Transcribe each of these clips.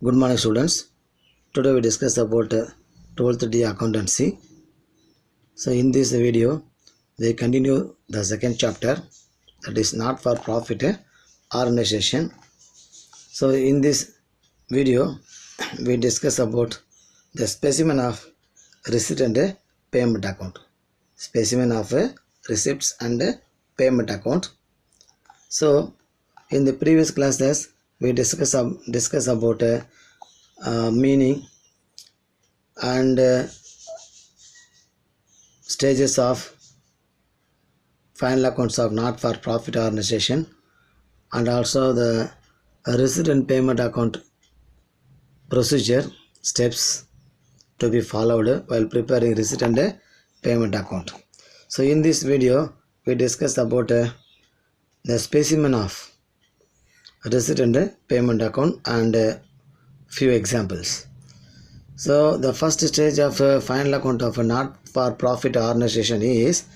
Good morning, students. Today we discuss about 12th D Accountancy. So in this video, we continue the second chapter, that is not for profit organization. So in this video, we discuss about the specimen of receipt and payment account. Specimen of receipts and payment account. So in the previous classes, we discuss about meaning and stages of final accounts of not-for-profit organization, and also the receipt and payment account procedure steps to be followed while preparing receipt and payment account. So in this video, we discuss about the specimen of receipt and payment account and few examples. So the first stage of final account of a not-for-profit organization is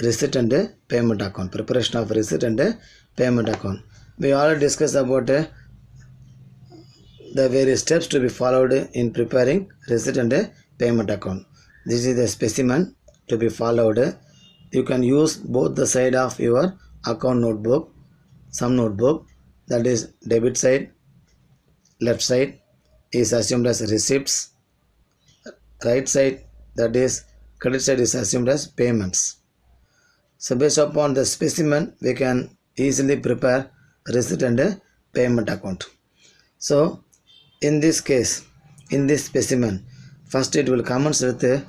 receipt and payment account. Preparation of receipt and payment account. We already discussed about the various steps to be followed in preparing receipt and payment account. This is the specimen to be followed. You can use both the side of your account notebook, some notebook, that is debit side, left side is assumed as receipts, right side, that is credit side, is assumed as payments. So based upon the specimen, we can easily prepare receipt and payment account. So in this case, in this specimen, first it will commence with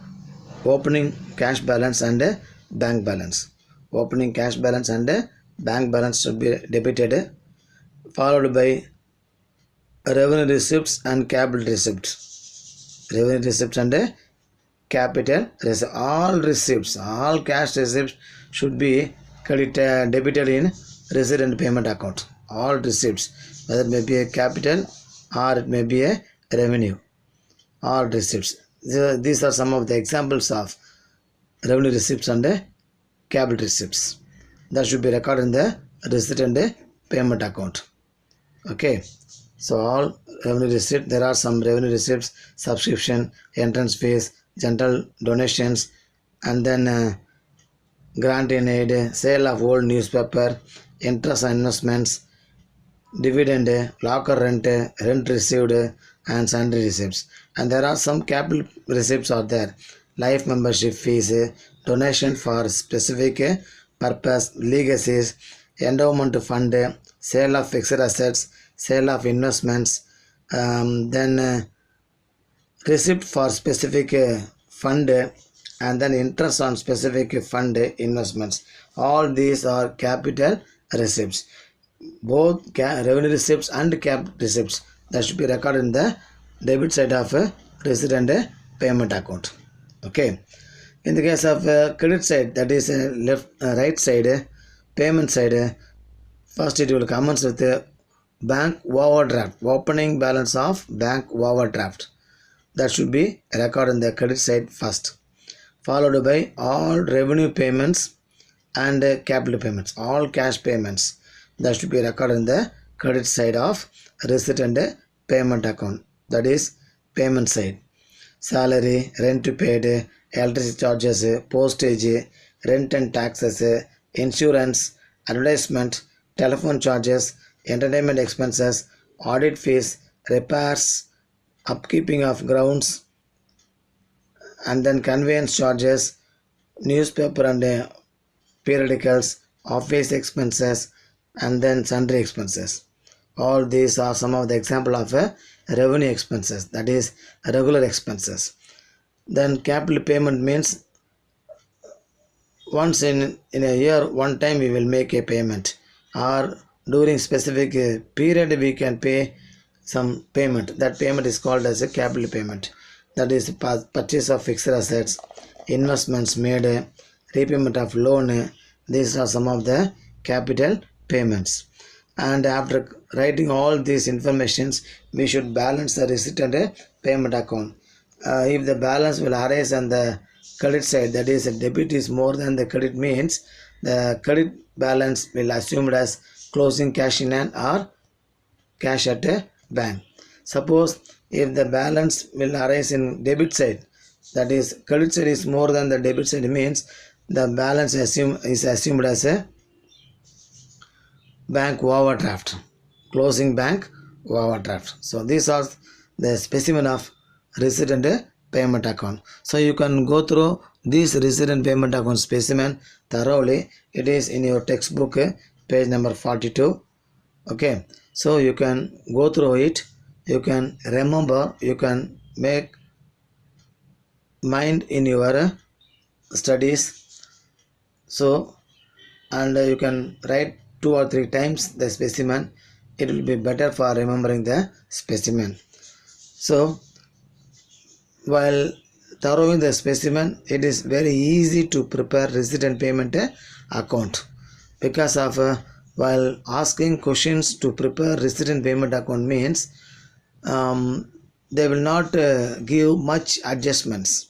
opening cash balance and bank balance. Opening cash balance and bank balance should be debited, followed by revenue receipts and capital receipts. Revenue receipts and capital receipts. All receipts, all cash receipts should be debited in receipt and payment account. All receipts, whether it may be a capital or it may be a revenue. All receipts. These are some of the examples of revenue receipts and capital receipts that should be recorded in the receipt and payment account. Okay. So all revenue receipt, there are some revenue receipts: subscription, entrance fees, general donations, and then grant in aid, sale of old newspaper, interest on investments, dividend, locker rent, rent received, and sundry receipts. And there are some capital receipts are there: life membership fees, donation for specific purpose, legacies, endowment fund, sale of fixed assets, sale of investments, then receipt for specific fund, and then interest on specific fund investments. All these are capital receipts. Both revenue receipts and cap receipts that should be recorded in the debit side of receipt and payment account. Okay. In the case of credit side, that is right side, payment side, first it will commence with bank overdraft, opening balance of bank overdraft. That should be recorded in the credit side first, followed by all revenue payments and capital payments, all cash payments. That should be recorded in the credit side of receipt and payment account, that is payment side. Salary, rent paid, electricity charges, postage, rent and taxes, insurance, advertisement, telephone charges, entertainment expenses, audit fees, repairs, upkeeping of grounds, and then conveyance charges, newspaper and periodicals, office expenses, and then sundry expenses. All these are some of the example of revenue expenses, that is regular expenses. Then capital payment means once in a year, one time we will make a payment, or during specific period we can pay some payment. That payment is called as a capital payment. That is purchase of fixed assets, investments made, repayment of loan. These are some of the capital payments. And after writing all these informations, we should balance the receipt and payment account. If the balance will arise on the credit side, that is, the debit is more than the credit, means the credit balance will assumed as closing cash in hand or cash at a bank. Suppose if the balance will arise in debit side, that is credit side is more than the debit side, means the balance is assumed as a bank overdraft, closing bank overdraft. So these are the specimen of receipt and payment account. So you can go through this receipt and payment account specimen thoroughly. It is in your textbook, page number 42. Okay, so you can go through it, you can remember, you can make mind in your studies. So, and you can write 2 or 3 times the specimen. It will be better for remembering the specimen. So while thoroughing the specimen, it is very easy to prepare receipt and payment account, because of while asking questions to prepare receipt and payment account means they will not give much adjustments.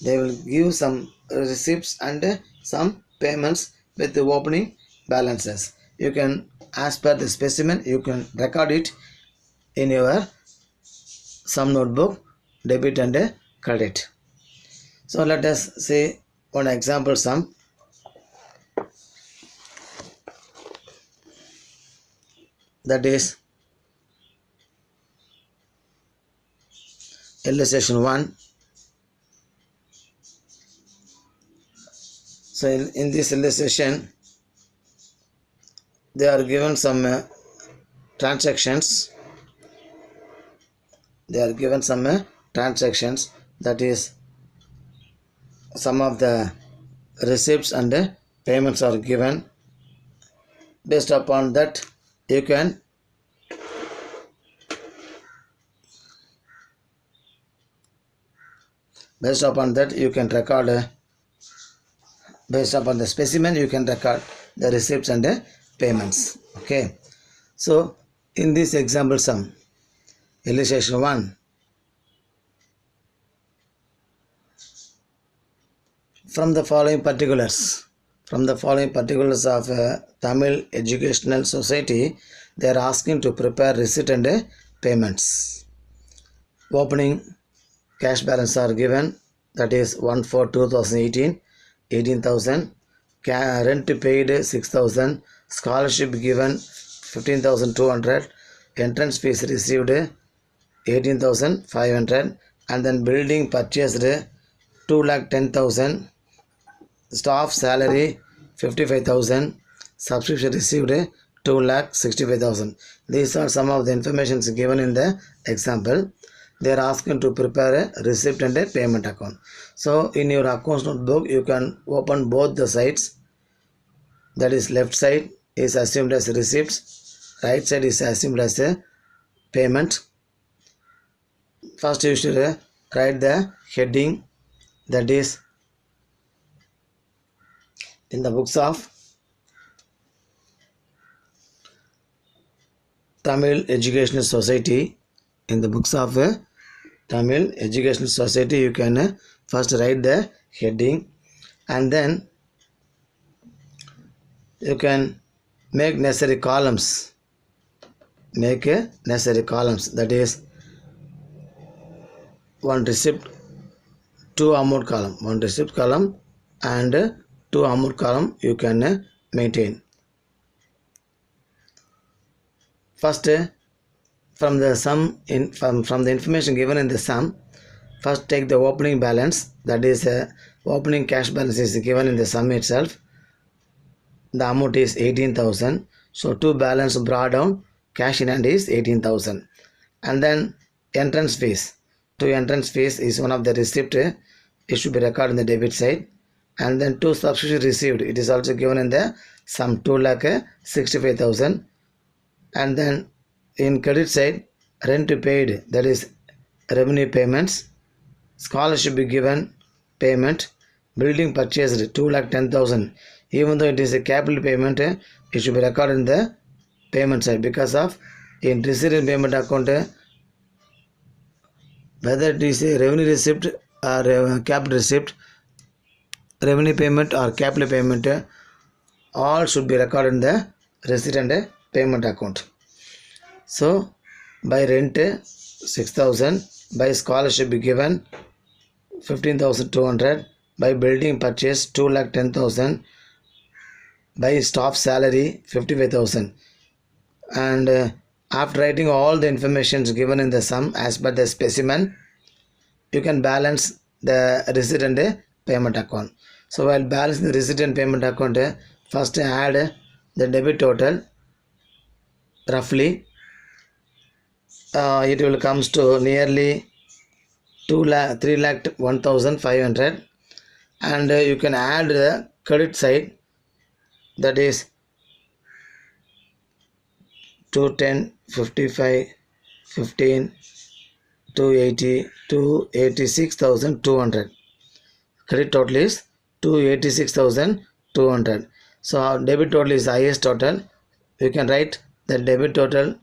They will give some receipts and some payments with the opening balances. You can, as per the specimen, you can record it in your sum notebook, debit and credit. So let us say one example sum. That is illustration 1. So in this illustration, they are given some transactions. They are given some transactions, that is some of the receipts and payments are given. Based upon that, you can record, based upon the specimen, you can record the receipts and payments. Okay, so in this example sum, illustration 1, from the following particulars of Tamil Educational Society, they are asking to prepare receipt and payments. Opening cash balance are given, that is 1/4/2018, 18,000. Rent paid 6,000. Scholarship given 15,200. Entrance fees received 18,500. And then building purchased 2,10,000. Staff salary 55,000. Subscription received 2,65,000. These are some of the information given in the example. They are asking to prepare a receipt and a payment account. So in your accounts notebook, you can open both the sides. That is, left side is assumed as receipts, right side is assumed as a payment. First you should write the heading, that is in the books of Tamil Educational Society. In the books of Tamil Educational Society, you can first write the heading, and then you can make necessary columns. That is, one receipt, two amount column, one receipt column and two amount column you can maintain. First, from the sum from the information given in the sum, first take the opening balance, that is opening cash balance is given in the sum itself. The amount is 18,000. So to balance brought down, cash in hand is 18,000. And then entrance fees. Entrance fees is one of the receipt. It should be recorded in the debit side. And then to subscription received, it is also given in the sum, 2,65,000. And then in credit side, rent paid, that is revenue payments. Scholarship be given, payment. Building purchased 2,10,000. Even though it is a capital payment, it should be recorded in the payment side, because of in receipt and payment account, whether it is a revenue receipt or capital receipt, revenue payment or capital payment, all should be recorded in the receipt and payment account. So by rent 6,000, by scholarship given 15,200, by building purchase 2,10,000, by staff salary 55,000. And after writing all the information given in the sum as per the specimen, you can balance the receipt and payment account. So while balancing the receipt and payment account, first add the debit total. Roughly it will comes to nearly 3,01,500, and you can add the credit side, that is 210, 55, 15, 280, 286,200. Credit total is 286,200. So our debit total is highest total. You can write the debit total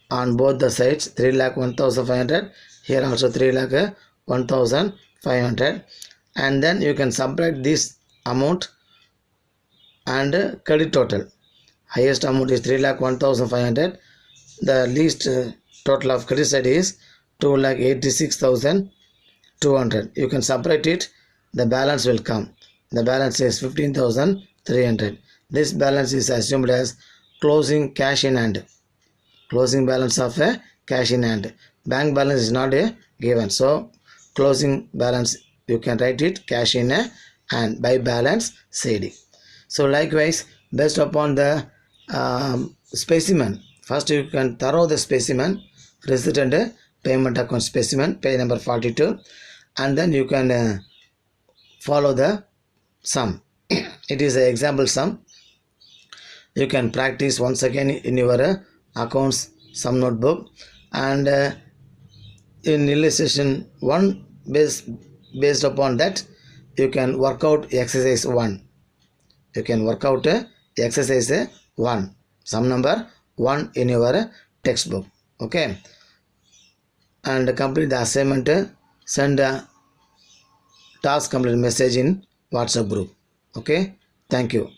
on both the sides, 3,01,500. Here also 3,01,500. And then you can subtract this amount and credit total. Highest amount is 3,01,500. The least total of credit side is 2,86,200. You can separate it. The balance will come. The balance is 15,300. This balance is assumed as closing cash in hand. Closing balance of a cash in hand. Bank balance is not a given. So closing balance, you can write it cash in hand by balance CD. So likewise, based upon the specimen, first you can thorough the specimen, receipt and payment account specimen, page number 42, and then you can follow the sum. It is an example sum. You can practice once again in your accounts sum notebook, and in illustration 1, based upon that, you can work out exercise 1. You can work out exercise 1, sum number 1 in your textbook. Okay, and complete the assignment. Send a task complete message in WhatsApp group. Okay, thank you.